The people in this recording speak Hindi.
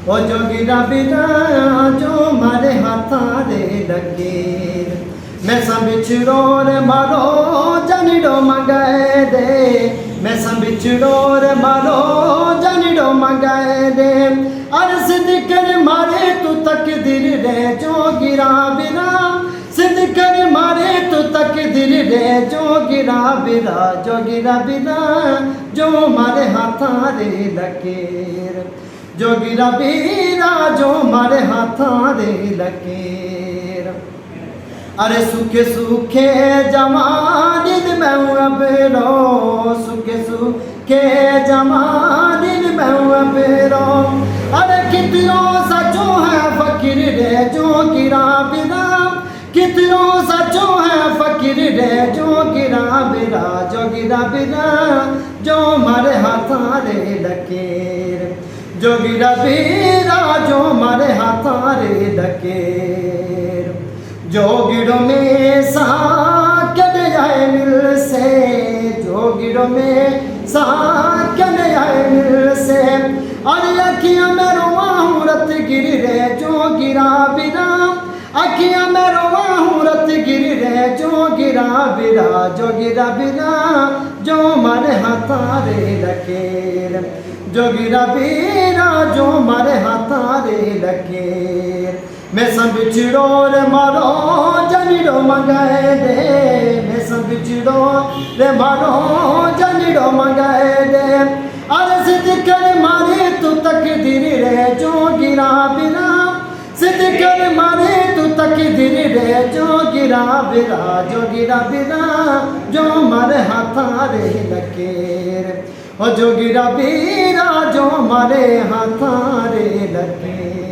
ओ जोगिरा बिना जो मारे हाथा रे लकीर मैं बिछड़ो रे मारो जानिडो मंगाए दे मैं बिछड़ो रे मारो जानिडो मंगाए दे अरे सिद्दकर मारे तू तकदीर रे जोगिरा बिना सिद्दकर मारे तू तकदीर रे जोगिरा बिना जो मारे हाथा रे लकीर जोगिरा बिना जो मारे हाथा रे लकीर अरे सुखे सुखे जमानिन में अब रो सुखे सुखे जमानिन में अब रो अरे कितनो सचो है फकीर रे जोगिरा बिना कितनो सचो है फकीर रे जोगिरा बिना जो मारे हाथा रे लकीर जोगिरा बिना जो मारे हाथा रे लकीर जोगिड़ों में साकन आए मिल से जोगिड़ों में साकन आए मिल से अरे अखियाँ में रोवाहूँ रत गिर रे जोगिरा बिना अखियाँ में रोवाहूँ रत गिर रे जोगिरा बिना जो मारे हाथा रे लकीर जोगिरा बिना जो मारे हाथा रे लकीर मैं बिछड़ो रे मारो जानिडो मंगाए दे मैं बिछड़ो रे मारो जानिडो मंगाए दे अरे सिद्दकर मारे तू तकदीर रे जोगिरा बिना सिद्दकर मारे तू तकदीर रे जोगिरा बिना जो मारे हाथा रे लकीर ओ जोगिरा बिना जो मारे हाथा रे लकीर।